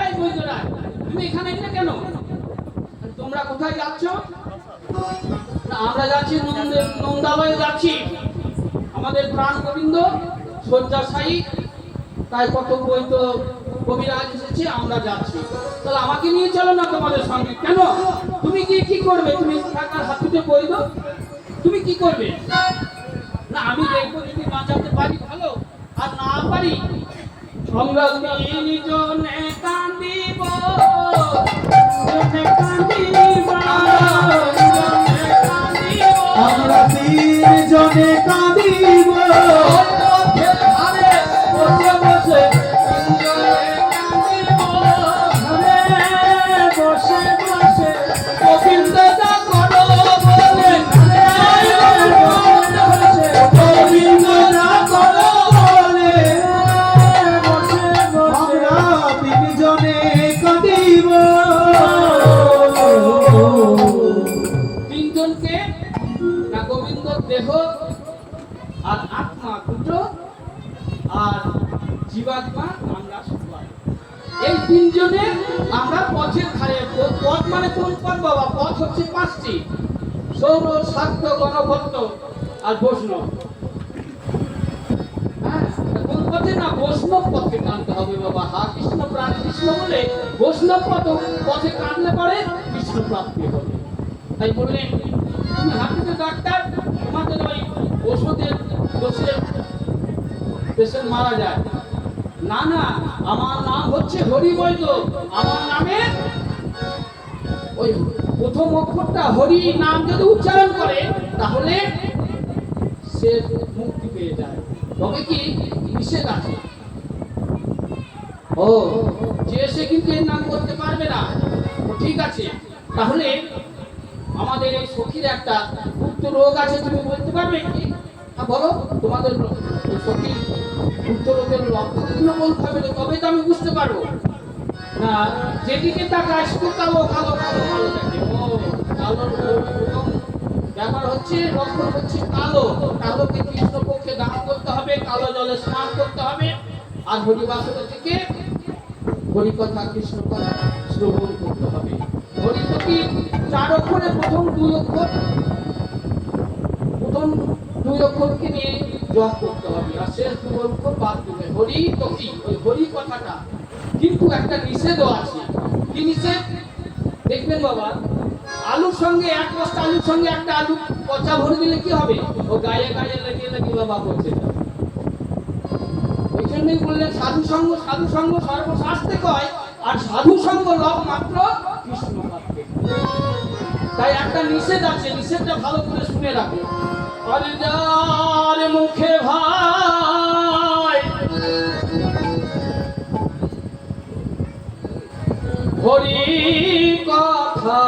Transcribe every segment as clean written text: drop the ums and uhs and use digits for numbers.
এই বৈদ্যরাজ, তুমি এখানে এলে কেন? তোমরা কোথায় যাচ্ছ? না, আমরা যাচ্ছি নন্দালয়ে যাচ্ছি। আমাদের প্রাণ গোবিন্দ শয্যাশায়ী, তাই কত বৈদ্য কবিরাজ এসেছে, আমরা যাচ্ছি। তাহলে আমাকে নিয়ে চলো না তোমাদের সঙ্গে। কেন? তুমি কি করবে? তুমি টাকার হাতুতে বৈদ্য, তুমি কি করবে? না, আমি দেখবো যদি বাঁচাতে পারি ভালো, আর না পারি সঙ্গী জনে কান্দিব, জনে কান্দিব, আমরা তিনজনে কাঁদিব, বসে বসে বসে বসে গোবিন্দ দা করো বলে, গোবিন্দ না করো বলে, আমরা তিনজনে কাঁদিব। তিনজনকে না, গোবিন্দ দেহ আর আত্মা দুটো, আর জীবাত্মা আমরা সবাই, এই তিনজনে আমরা পথের ধারে। পথ মানে কোন পথ বাবা? পথ হচ্ছে পাঁচটি: সৌর, শাক্ত, গণভট্ট আর বৈষ্ণব। হ্যাঁ, কোন পথে? না, বৈষ্ণব পথে কাঁদতে হবে বাবা। হা কৃষ্ণ প্রাণ কৃষ্ণ বলে বৈষ্ণব পথে কাঁদলে পরে কৃষ্ণ প্রাপ্তি হবে। তাই বললেন, তুমি হাঁটুতে ডাক্তার, তোমাদের ওই ওষুধের দোষে পেশেন্ট মারা যায় না। না, আমার নাম হচ্ছে হরি বৈদ্য। আমার নামে ওই প্রথম অক্ষরটা হরি নাম যদি উচ্চারণ করে, তাহলে সে মুক্তি পেয়ে যায়। তবে কি নিষেধ আছে? ও, যে সে কিন্তু এর নাম করতে পারবে না। ঠিক আছে, তাহলে আমাদের এই সখীর একটা গুপ্ত রোগ আছে, তুমি বলতে পারবে কি? বলো, তোমাদের সখীর গুপ্ত রোগের লক্ষণগুলো বলতে হবে, তবে তো আমি বুঝতে পারবো। না, যেদিকে তাকায় শুধু কালো কালো কালো কালো থাকে। ও, কালোর প্রথম ব্যাপার হচ্ছে, লক্ষণ হচ্ছে কালো। কালোকে কৃষ্ণপক্ষে দান করতে হবে, কালো জলে স্নান করতে হবে, আর হরিবাসর থেকে হরিকথা কৃষ্ণ কথা শ্রবণ করতে হবে। হরি তো কি চার অক্ষরে প্রথম দুই অক্ষরকে নিয়ে জপ করতে হবে, আর শেষ দুই অক্ষর বাদ দিতে হবে। হরি তো কি ওই হরি কথাটা, কিন্তু একটা নিষেধও আছে। কি নিষেধ? দেখবেন বাবা, আলুর সঙ্গে এক বস্তা আলুর সঙ্গে একটা আলু পচা ভরে দিলে কি হবে? ও গায়ে গায়ে লেগে লেগে বাবা করছে। ওই জন্যই বললেন সাধু সঙ্গ সর্বশাস্ত্রে কয়, আর সাধু সঙ্গ লভ মাত্র কৃষ্ণ পাত্রে। তাই একটা নিষেধ আছে, নিষেধটা ভালো করে শুনে রাখো। আরে যার মুখে ভাই হরি কথা,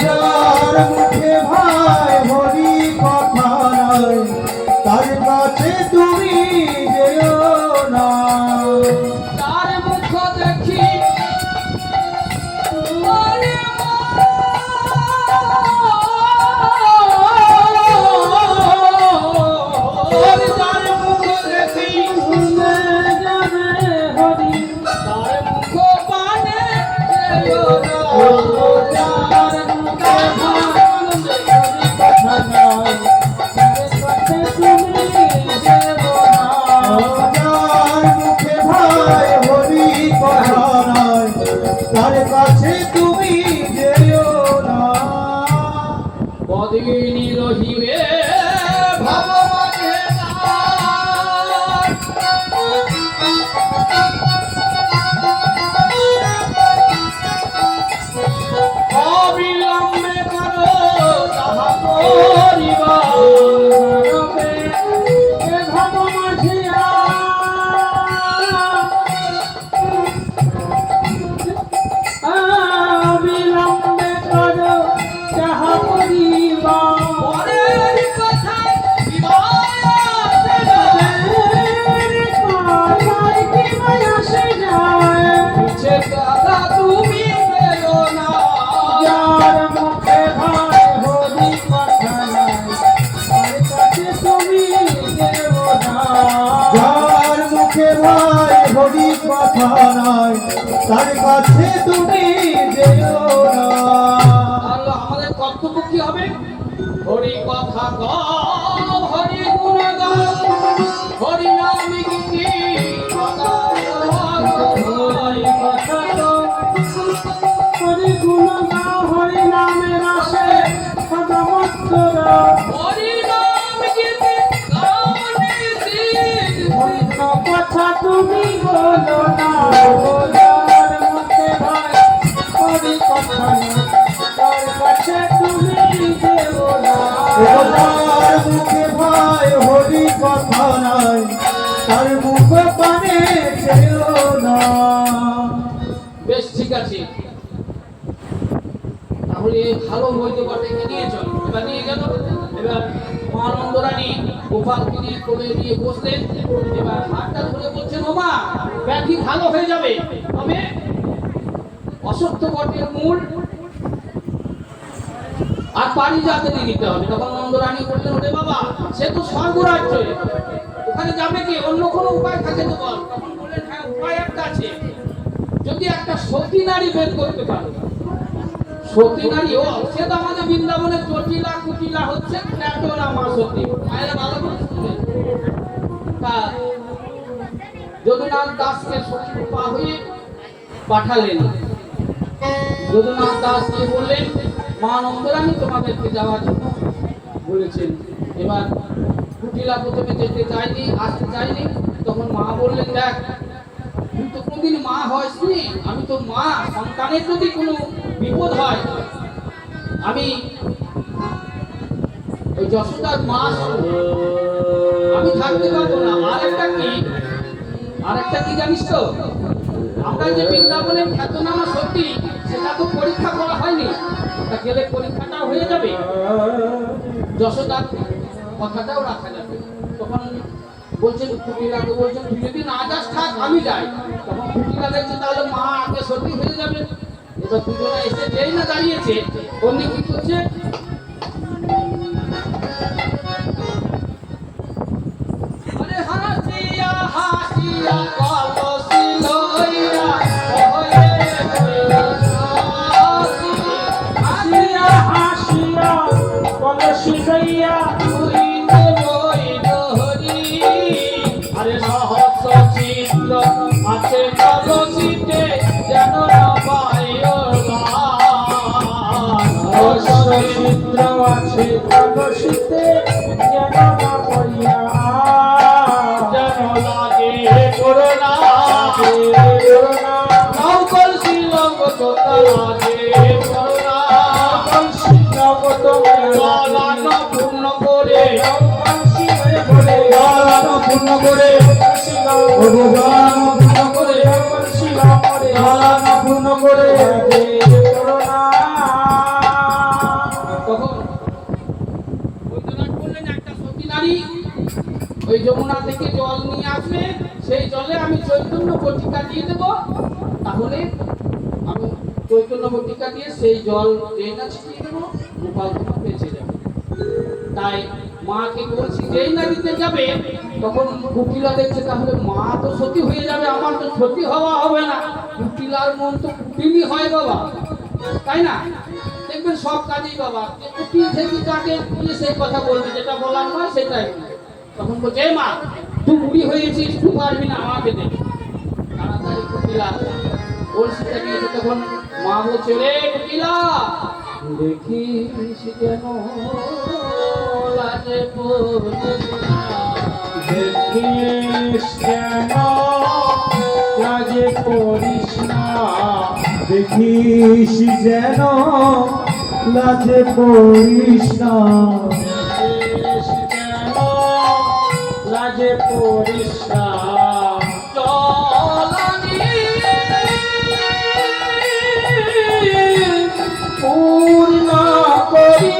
যার মুখে ভাই হরি কথা নাই, তার কাছে তুমি যেও না। তার মুখ দেখি তার কাছে তুমি যেও না। কদিনই রহিবে ভগবানে অবিলম্বে করো তাহা করিবা কথা নয়, তার কাছে তুমি যেও না। তাহলে আমাদের কর্তব্য কি হবে? হরি কথা গাও, হরি গুণ গাও, হরি নাম কি হরি কথা গাও, হরি গুণ গাও, হরি নামের আসে সদা মত্ত রাও। হরি নাম গীতি গাও নিশি। অন্য কথা তুমি বলো না, বলার মধ্যে ভাই হরি কথা না, তার কাছে তুমি যেও না। তার মুখে ভাই হরি কথা নাই, তার মুখ পানে যেও না। বেশ ঠিক আছে, তাহলে ভালো বইতে বটেকে নিয়ে চল। এবার নিয়ে গেল, এবার মহানন্দ রানী গোপালকে নিয়ে কোলে নিয়ে বসলেন। এবার হাতটা ধরে বলছেন, ওমা ব্যাধি ভালো হয়ে যাবে, তবে অসত্য বটের মূল আর পারিজাতে দিয়ে দিতে হবে। তখন নন্দরানী বললেন, ওরে বাবা, সে তো স্বর্গরাজ্য, ওখানে যাবে কি? অন্য কোনো উপায় থাকে তো বল। তখন বললেন, হ্যাঁ উপায় একটা আছে, যদি একটা সতী নারী বের করতে পারো। সতী নারী ও সে তো আমাদের বৃন্দাবনের জটিলা কুটিলা হচ্ছে খ্যাতনা মা সতী। মায়েরা ভালো করে শুনবেন। তা যদুনাথ দাসকে সতী রূপা হয়ে পাঠালেন। যদুনাথ দাসকে বললেন, মা নন্দরানী তোমাদেরকে যাওয়ার জন্য বলেছেন। এবার কুটিলা প্রথমে যেতে চাইনি, আসতে চাইনি। তখন মা বললেন, দেখ তুই তো কোনদিন মা হসনি, আমি তো মা। সন্তানের যদি কোনো বিপদ হয়, আমি ওই যশোদার মা, আমি থাকতে পারবো না। আর একটা কি জানিস তো, আমরা যে বৃন্দাবনের খ্যাতনামা সত্যি, সেটা তো পরীক্ষা করা হয়নি। তা গেলে পরীক্ষাটাও হয়ে যাবে, যশোদার কথাটাও রাখা যাবে। তখন বলছেন কুটিলাকে, বলছেন তুই যদি না যাস থাক, আমি যাই। তখন কুটিলা দেখছে তাহলে মা আগে সত্যি হয়ে যাবে। এবার দুজনে এসে যেই না দাঁড়িয়েছে, অমনি কি করছে, আরে হাসিয়া হাসিয়া কলসি লইয়া ওহে হাসিয়া হাসিয়া কলসি লইয়া হইতে বইল হরি। আরে সহস্র চিত্র আছে কলসিতে, যেন না পায় চিত্র আছে কলসিতে, যেন না পাইয়া যেন লাগে করোনা। করুণা। নৌকল শিলগত লাগে করোনা। কলসি জগত জলান পূর্ণ করে, কলসি হয়ে পড়ে, জলান পূর্ণ করে, কলসি গাও, ওগো জলান পূর্ণ করে, কলসি গাও করে, জলান পূর্ণ করে। করুণা। তখন বৈদ্যনাথ বললেন, একটা সতী নারী ওই যমুনা থেকে জল নিয়ে আসবে, সেই জলে আমি চৈতন্য বটিকা দিয়ে দেবো। তাহলে আমি চৈতন্য বটিকা দিয়ে সেই জল যেই না ছিটিয়ে দেবো, গোপাল তোমার বেঁচে যাবে। তাই মাকে বলছি, যেই না দিতে যাবে, তখন কুটিলা দেখছে তাহলে মা তো সতী হয়ে যাবে, আমার তো সতী হওয়া হবে না। কুটিলার মন তো কুটিলই হয় বাবা, তাই না? দেখবেন সব কাজেই বাবা যে কুটিল থেকে কাকে দিয়ে সেই কথা বলবে, যেটা বলার নয় সেটাই বলবে। তখন বলছে, মা তুই বুড়ি হয়েছিস, তুই পারবি না, আমাকে দে। তাড়াতাড়ি কুটিলা কলসিটা নিয়েছে। তখন মা বলছে, রে কুটিলা, দেখিস যেন লাজে পড়িস না। দেখিস কেন লাজে পড়িস না, দেখিস যেন লাজে পড়িস না। দেখিস কেন লাজে পড়িস না। চলানি পূর্ণ করি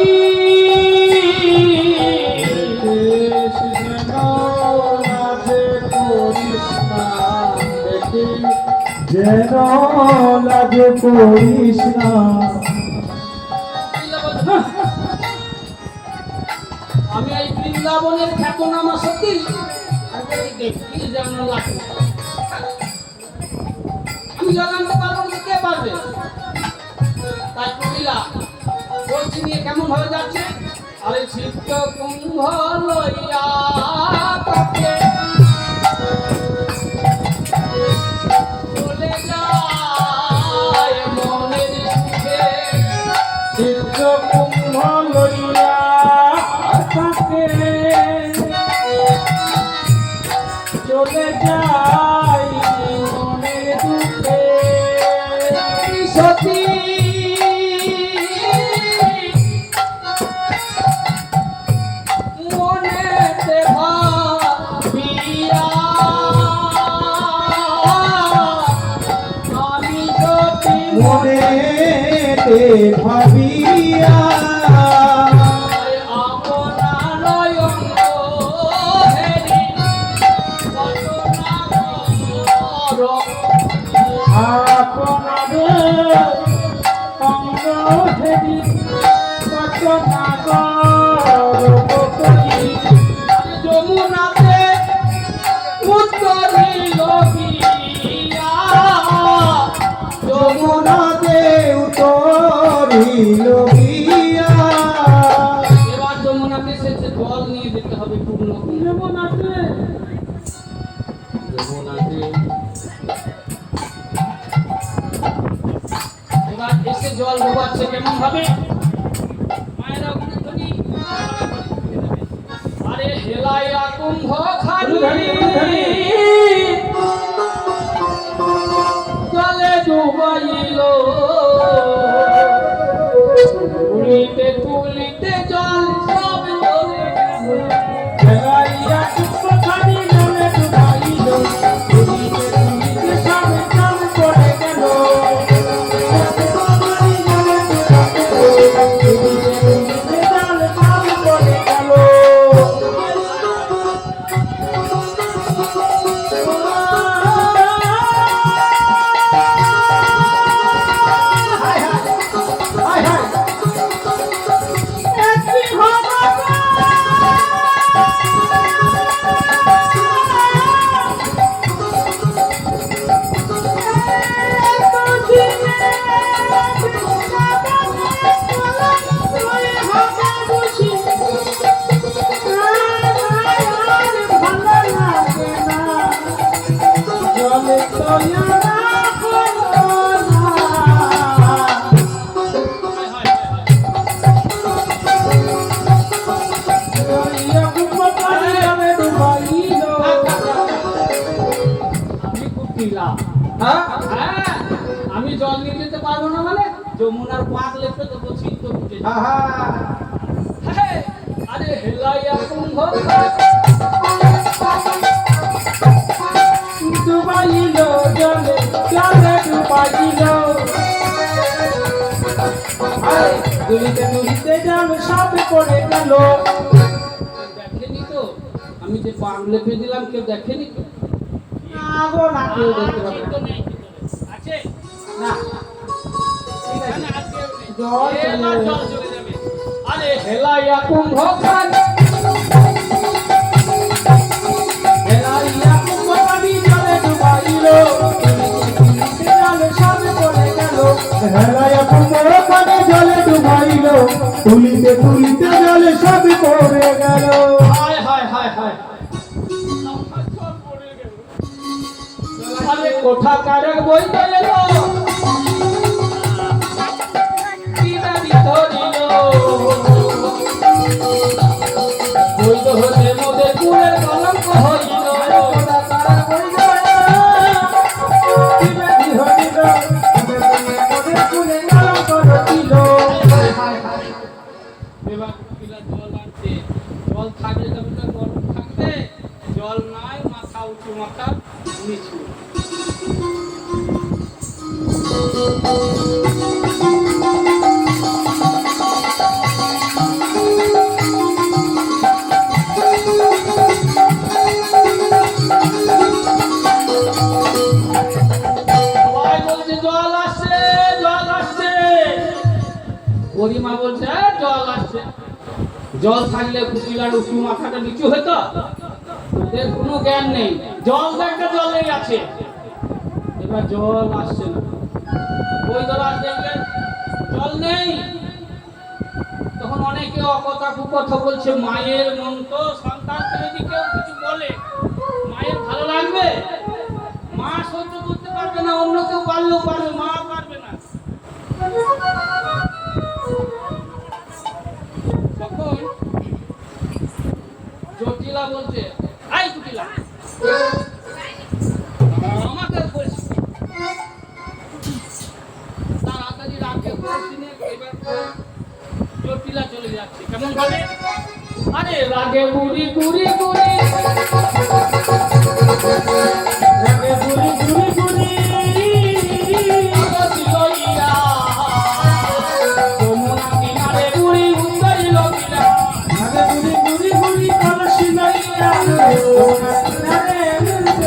দেখিস যেন লাজে পড়িস না। দেখিস যেন লাজে পড়িস না। আমি এই বৃন্দাবনের খ্যাতনামা সত্যি, কি যেন লাগে। জল আনতে পারবো না, কে পারবে? তাই কবিরা বলছি নিয়ে কেমন ভাবে যাচ্ছে, আরে চিত্ত কুম্ভ লইয়া কাকে চলে যায় মনের সুখে। চিত্ত কুম্ভ লইয়া থাকে চলে যাই মনের দুঃখে। সতী মনেতে ভাবিয়া আমি সতী মনেতে ভাবিয়া আপনার অঙ্গ হেরি কত না করো। আপনাদের অঙ্গ হেরি কত না করি। যমুনাতে উত্তরিল গিয়া, যমুনাতে উতরিল গিয়া। এবার যমুনাতে সেচে জল নিয়ে যেতে হবে পূর্ণ যমুনাতে যমুনাতে। এবার এসে জল ডোবাচ্ছে কেমন ভাবে, মায়েরা ওখানে ধরি, আরে হেলাইয়া কুম্ভ খালি জলে ডুবাইল, তুলিতে তুলিতে জল সব চলে গেল। হেলাইয়া কুম্ভখানি জলে ডুবাইল, তুলিতে তুলিতে সব জল পড়ে গেল। কুম্ভখানি জলে ডুবাইল, তুলিতে তুলিতে জল সব পড়ে গেল। হায় হায় হায় হায়। একটি ভগবান জলে তৈয়া আমি খুব দিলাম, হ্যাঁ হ্যাঁ, আমি জল নিয়ে যেতে পারবো না মানে যমুনার পাক লেপে দেবো চিত্ত উঠে যাবে। আহা হ্যাঁ, আরে হেলাইয়া কুম্ভ ডুবাইল জলে জলে ডুবাইল। দুলিতে দুলিতে জল সব পড়ে গেল। দেখেনি তো, আমি যে পাক লেপে দিলাম কেউ দেখেনি তো। আগো না কেউ দেখতে পাবে চিত্ত না। নেই, আছে না ঠিক আছে, না, আজকে নেই। জল চলে এবার যাবে। জল চলে যাবে। আরে হেলাইয়া কুম্ভ খান হেলাইয়া কুম্ভখানি জলে ডুবাইল, তুলিতে তুলিতে জল সব পড়ে গেল। হেলাইয়া কুম্ভখানি জলে ডুবাইল, তুলিতে তুলিতে জলে সব পড়ে গেল। হায় হায় হায় হায়, আরে কোঠা কারক বই এলো কিনারি ধরিল, বই তো হতে মোদের কুলের কলঙ্ক হইল। এবার কুকিলা জল আনছে, জল থাকলে তবে তো গরম থাকবে, জল নাই, মাথা উঁচু মাথা নিচু। সবাই বলছে জল আসছে জল আসছে, গরিমা বলছে জল আসছে। জল থাকলে কুকিলার উঁচু মাথাটা নিচু হতো, ওদের কোনো জ্ঞান নেই। জল দেখে জলেই আছে। এবার জল আসছে না। ওই দরাজ দেখলেন জল নেই, তখন অনেকে অকথা কুকথা বলছে মায়ের মন তো, সন্তানকে যদি কেউ কিছু বলে মায়ের ভালো লাগবে? মা সহ্য করতে পারবে না, অন্য কেউ পারলেও পারবে, মা পারবে না। তখন জটিলা বলছে, আই জটিলা আমাকে বলছি তাড়াতাড়ি রাখে বলছি না, এবার জটিলা চলে যাচ্ছে কেমন ভাবে, আরে রাগে বুড়ি বুড়ি বুড়ি রাগে বুড়ি বুড়ি বুড়ি আগতি লইয়া যমুনা কিনারে বুড়ি উত্তরিল কিনা, রাগে বুড়ি বুড়ি বুড়ি কলসি লইয়া যমুনা কিনারে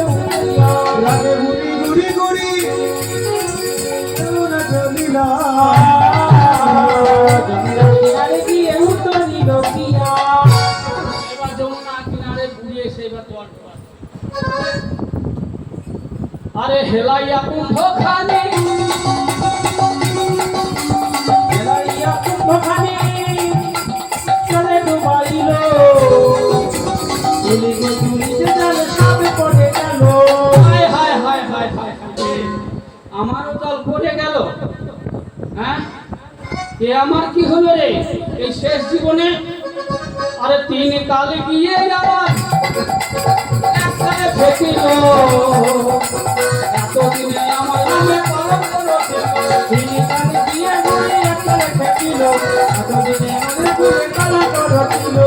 উঠিয়া লাগে গুড়ি গুড়ি গুড়ি যমুনা চলিলা যমুনা কিনারে গিয়ে উতরিল কিয়া এবার যমুনা কিনারে বুড়ি এসে এবার জল পায়। আরে হেলাইয়া কুম্ভ খানে হেলাইয়া কুম্ভখানি চলে ডুবাইল তুলিতে তুলিতে জল সব পড়ে গেল হায় হায় হায় হায় হায় হায়, আমারও জল পড়ে গেল। হ্যাঁ এ আমার কি হলো রে এই শেষ জীবনে? আরে তিন কালে গিয়ে আমার একবারে ফেকিল, এতদিনে আমার নামে কলঙ্ক রটিল। তিনি কানে দিয়ে ঘুরে একবারে ফেকিল এতদিনে আমাদের ঘুরে কালা করছিল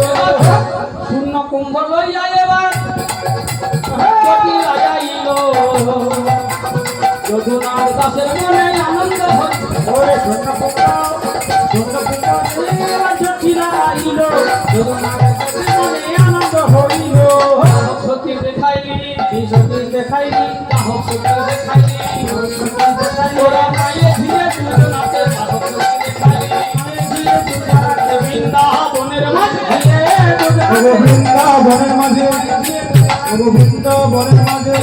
শূন্য কুম্ভ লইয়া এবার জটিলা যাইল, যদুনাথ দাসের মনে আনন্দ হল। ওরে ছোট পোকা জটিলা আইল মনে আনন্দ হইল সত্যি দেখাইলি, এই সত্যি দেখাইলি বাহক সত্যি দেখাইলি, সত্যি দেখাইলি ওরা মায়ে ধীরে যদুনাথের বাহক সত্যি দেখাইলি। বৃন্দাবনের মাঝে ওগো বৃন্দাবনের মাঝে ওগো বৃন্দাবনের মাঝে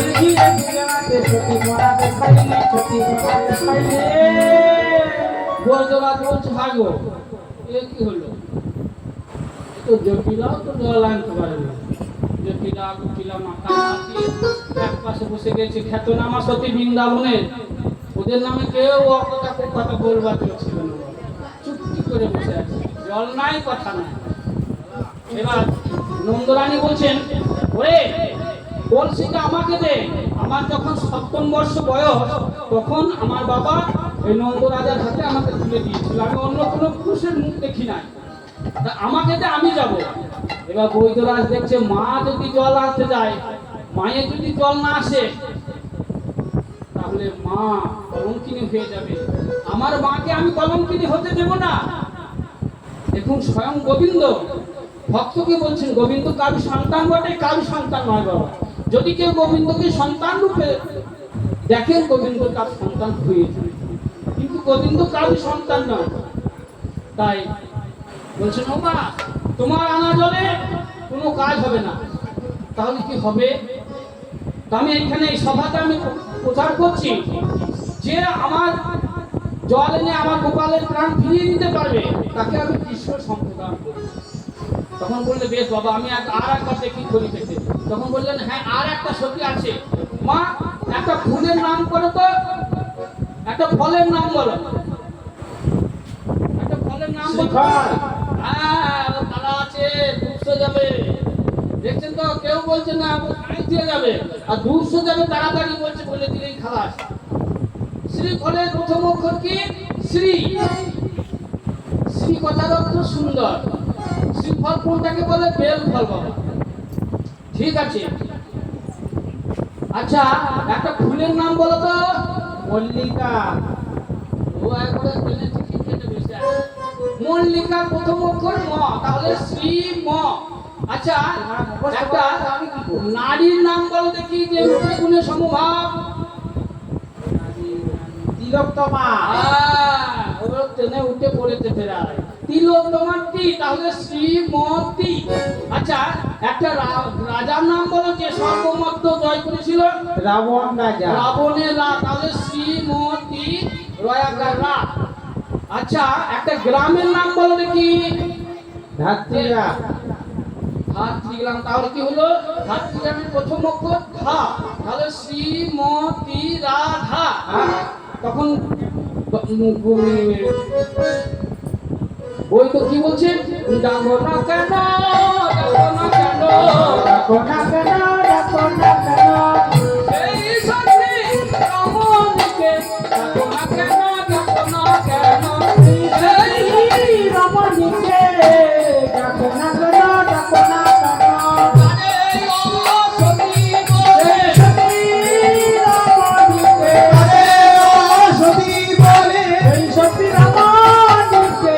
গোলজোড়া বলছে ভাগো, এ কি হলো? এ তো জটিলাও তো জল আনতে পারে না। জটিলা কুটিলা মাথা মাতিয়ে এক পাশে বসে গেছে খ্যাতনামা সতী বৃন্দাবনের। ওদের নামে কেউ অকথা কথা বলবার কেউ ছিল না, চুপটি করে বসে আছে, জল নাই কথা নাই। এবার নন্দরানী বলছেন, ওরে কলসিটা আমাকে দে। আমার যখন 7ম বর্ষ বয়স তখন আমার বাবা এই নন্দরাজার হাতে আমাকে তুলে দিয়েছিল, আমি অন্য কোনো পুরুষের মুখ দেখি নাই, তা আমাকে দে, আমি যাব। এবার বৈদ্যরাজ দেখছে মা যদি জল আনতে যায়, মায়ের যদি জল না আসে তাহলে মা কলঙ্কিনী হয়ে যাবে, আমার মাকে আমি কলঙ্কিনী হতে দেব না। দেখুন স্বয়ং গোবিন্দ ভক্তকে বলছেন, গোবিন্দ কারু সন্তান বটে, কারু সন্তান নয় বাবা। যদি কেউ গোবিন্দকে সন্তান রূপে দেখেন, গোবিন্দ তার সন্তান হয়েছে, কিন্তু গোবিন্দ কারু সন্তান নয়। তাই বলছেন, ও মা তোমার আনা জলে কোনো কাজ হবে না। তাহলে কি হবে? তা আমি এইখানে এই সভাতে আমি প্রচার করছি যে আমার জল এনে আমার গোপালের প্রাণ ফিরিয়ে দিতে পারবে, তাকে আমি কৃষ্ণ সম্প্রদান করব। তখন বললে, বেশ বাবা, আমি আর একবার দেখি করি পেতে। তখন বললেন, হ্যাঁ আর একটা সখী আছে। মা একটা ফুলের নাম করো তো, একটা ফলের নাম বলো, একটা ফলের নাম বলো। হ্যাঁ ও তারা আছে, দুঃস্থ যাবে। দেখছেন তো, কেউ বলছে না খাই দিয়ে যাবে, আর দুঃস্থ যাবে তাড়াতাড়ি বলছে, বলে দিলেই খালাস। শ্রী ফলের প্রথম অক্ষর কি? শ্রী। শ্রী কথার অর্থ সুন্দর। শ্রীফল কোনটাকে বলে? বেল ফল বাবা। ঠিক আছে, আচ্ছা একটা ফুলের নাম বলো তো। মল্লিকা। ও একবারে জেনে ঠিক খেতে বসে আছে। মল্লিকার প্রথম অক্ষর ম, তাহলে শ্রী ম। আচ্ছা একটা নারীর নাম বলো দেখি, যে রূপে গুণে সমভাব। তিলোত্তমা ও ট্রেনে উঠে পড়েছে ফেরায়। তিলোত্তমাটি, তাহলে শ্রীমতী। আচ্ছা, একটা রাজার নাম বলো যে সর্বমধ্য জয় করেছিল? রাবণ রাজা। রাবণের রা, তাহলে শ্রীমতী রয়াকার রা। আচ্ছা, একটা গ্রামের নাম বলো দেখি। ধাত্রীরা। ধাত্রীগ্রাম, তাহলে কি হলো? ধাত্রীগ্রামের প্রথম অক্ষর ধা, তাহলে শ্রীমতী রাধা। তখন ওই তো কি বলছে, ডাকো না কেন, ডাকো না কেন, ডাকো না কেন, ডাকো না কেন, সেই সত্যি রমণীকে, ডাকো না কেন, ডাকো না কেন, সেই রমণীকে ডাকো না কেন, ডাকো না কেন, আরে ও সতী বলে, সতী রমণীকে, আরে ও সতী বলে, এই সতী রমণীকে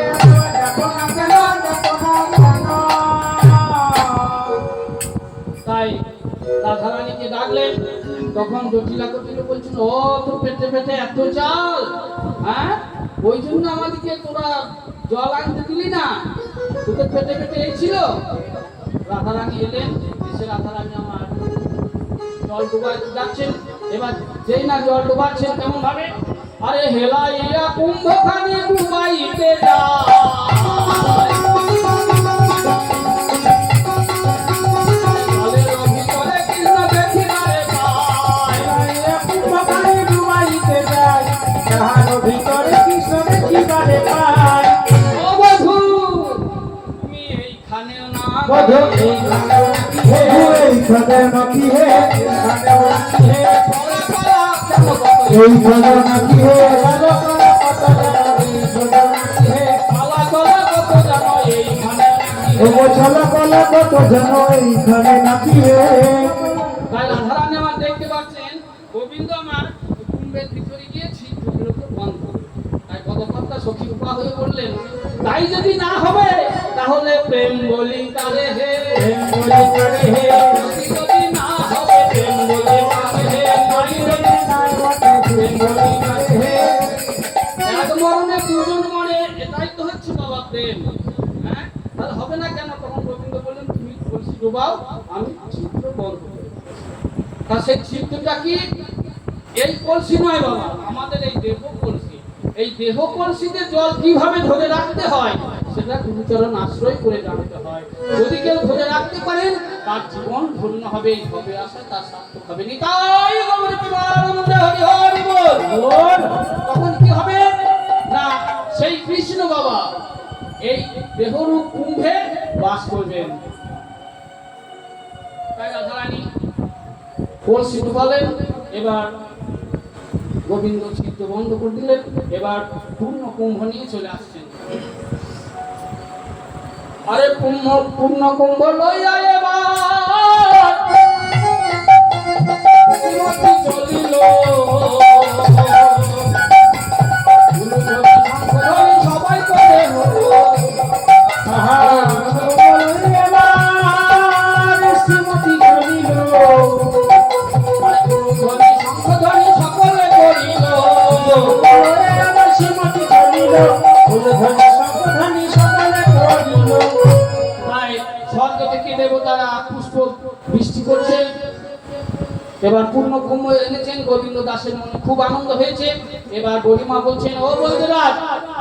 ডাকো না কেন, ডাকো না কেন। তাই রাধারানীকে ডাকলেন। তখন জটিলা কটিল বলছিল, ও তো পেটে পেটে এত চাল, হ্যাঁ ওই জন্য আমাদেরকে তোরা জল আনতে দিলি না, তোদের পেটে পেটে এই ছিল। রাধারানী এলেন, এসে রাধারানী আমার জল ডুবাইতে যাচ্ছেন। এবার যেই না জল ডুবাচ্ছেন কেমন ভাবে, আরে হেলাইয়া কুম্ভখানি ডুবাইতে যায়, জলের ভিতরে কৃষ্ণ দেখিবারে পায়। কুম্ভকারে ডুবাইতে যায়, তাহার ভিতরে কৃষ্ণ দেখিবারে পায়। ও বধূ, তুমি এইখানেও না, বধূ, এইখানেও নাকি হে, এইখানে নাকি হে, এইখানেও নাকি হে, কলা কলা কেন কত, এইখানে নাকি হে, ভালো করে কত জানো, এইখানেও নাকি হে, কলা কলা কত জানো, এইখানে নাকি ও ছলা কলা কত জানো, এইখানে নাকি হে। তাই রাধারানী আমার দেখতে পাচ্ছেন, গোবিন্দ আমার কুম্ভের ভিতরে গিয়ে ছিদ্রগুলোকে বন্ধ। তাই পদকর্তা সখী উপা হয়ে বললেন, তাই যদি না হবে তাহলে প্রেম বলি কারে হে, প্রেম বলি কারে হে, যদি না হবে প্রেম বলি কারে হে, নাই রে, নাই বটে প্রেম বলি কারে হে। এক মরণে দুজন মরে, এটাই তো হচ্ছে বাবা প্রেম। হ্যাঁ, তাহলে হবে না কেন? তখন গোবিন্দ বললেন, তুমি কলসি ডুবাও, আমি ছিদ্র বন্ধ করব। তা সেই ছিদ্রটা কি? এই কলসি নয় বাবা, আমাদের এই দেহ কলসি। এই দেহ কলসিতে জল কিভাবে ধরে রাখতে হয় সেটা গুরুচরণ আশ্রয় করে জানতে হয়। যদি কেউ ধরে রাখতে পারেন, তার জীবন ধন্য হবে, হবে আসা তার সার্থক হবে। নিতাই গৌর প্রেমানন্দ হরি হরি বল। তখন কি হবে না, সেই কৃষ্ণ বাবা এই দেহরূপ কুম্ভে বাস করবেন। তাই রাধারানী কলসি ডুবালেন, এবার গোবিন্দ ছিদ্র বন্ধ করে দিলেন। এবার পূর্ণ কুম্ভ নিয়ে চলে আসছেন। আরে পূর্ণ কুম্ভ লইয়া এবার শ্রীমতী চলিল, সবাই করে হলো, শ্রীমতী চলিল, শঙ্খধ্বনি সকলে করিল, শ্রীমতী চলিল, ফুলধ্বনি শঙ্খধ্বনি সকলে করিল। তাই স্বর্গ থেকে দেবতারা পুষ্প বৃষ্টি করছে। এবার পূর্ণ কুম্ভ এনেছেন, গোবিন্দ দাসের মনে খুব আনন্দ হয়েছে। এবার গরিমা বলছেন, ও বৈদ্যরাজ,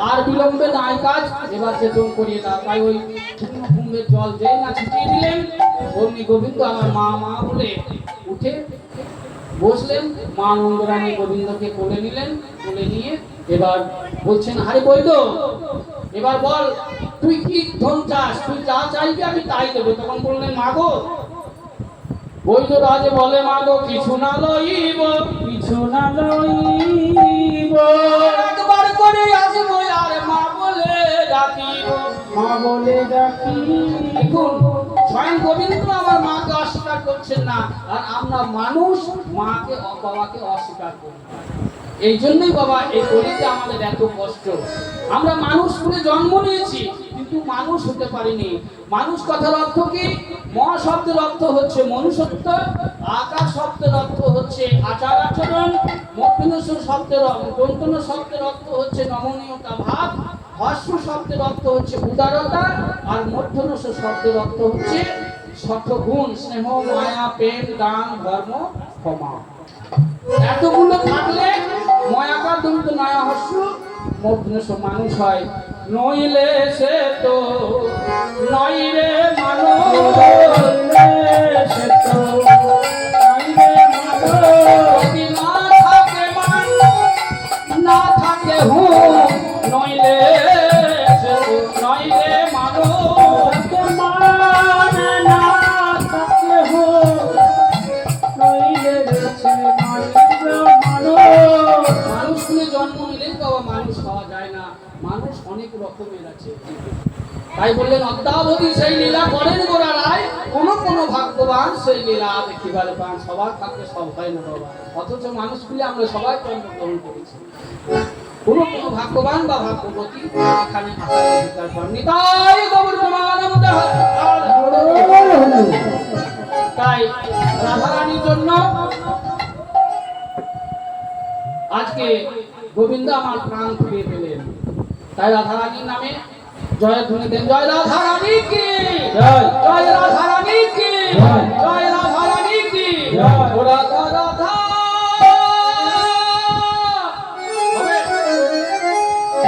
আর বিলম্বে নাই কাজ, এবার চেতন করিয়ে দাও। তাই ওই পূর্ণ কুম্ভের জল যেই না ছিটিয়ে দিলেন, অমনি গোবিন্দ আমার মা মা বলে উঠে বসলেন। মা নন্দরানী গোবিন্দকে কোলে নিলেন, কোলে নিয়ে এবার বলছেন, আরে বৈদ্য, এবার বল তুই কি ধন চাস, তুই যা চাইবি আমি তাই দেবো। তখন বললেন, মাগো, বৈদ্য রাজে বলে, মাগো কিছু না লইব, কিছু না লইব, একবার করে আসবো আর মা বলে ডাকিব। মা বলে ডাকি। দেখুন, স্বয়ং গোবিন্দ আমার মাকে অস্বীকার করছেন না, আর আমরা মানুষ মাকে বাবাকে অস্বীকার করি। এই জন্যই বাবা এই কলিতে আমাদের এত কষ্ট। আমরা মানুষ করে জন্ম নিয়েছি, কিন্তু মানুষ হতে পারিনি। মানুষ কথার অর্থ কি? ম শব্দের অর্থ হচ্ছে মনুষ্যত্ব, আকার শব্দের অর্থ হচ্ছে আচার আচরণ, মধ্যনস্য শব্দের দন্তন্য শব্দের অর্থ হচ্ছে নমনীয়তা ভাব, হর্ষ শব্দের অর্থ হচ্ছে উদারতা, আর মধ্যনস শব্দের অর্থ হচ্ছে সৎগুণ, স্নেহ, মায়া, প্রেম, দান, ধর্ম, ক্ষমা। এতগুলো থাকলে ময়াকার দন্ত নয়া হর্ষ মধ্যনস মানুষ হয়, নইলে সে তো নই রে মানুষ। সে তো আইরে মাগো যদি না থাকে মান, না থাকে হুঁ, নইলে সে তো নই রে মানুষ। মানে না থাকলে হো নইলে সে নইলে মানুষ। মানুষ হলে জন্ম নিলেই তো আবার মানুষ হওয়া যায় না, মানুষ অনেক রকমের আছে। তাই বললেন অদ্যাবধি সেই লীলা করেন গোরা রায়, কোন কোন ভাগ্যবান সেই লীলা দেখিবারে পান। সবার থাকলে সব হয় না বাবা, অথচ মানুষগুলি আমরা সবাই জন্মগ্রহণ করেছি। কোন কোন ভাগ্যবান বা ভাগ্যবতী এখানে আসার অধিকার পান। নিতাই গৌর প্রেমানন্দ হরি। তাই রাধারানীর জন্য আজকে গোবিন্দ আমার প্রাণ ফিরিয়ে পেলেন। তাই রাধারানীর নামে জয় ধ্বনি দেন, জয় রাধারানী কি জয়, জয় রাধারানী কি জয়, জয়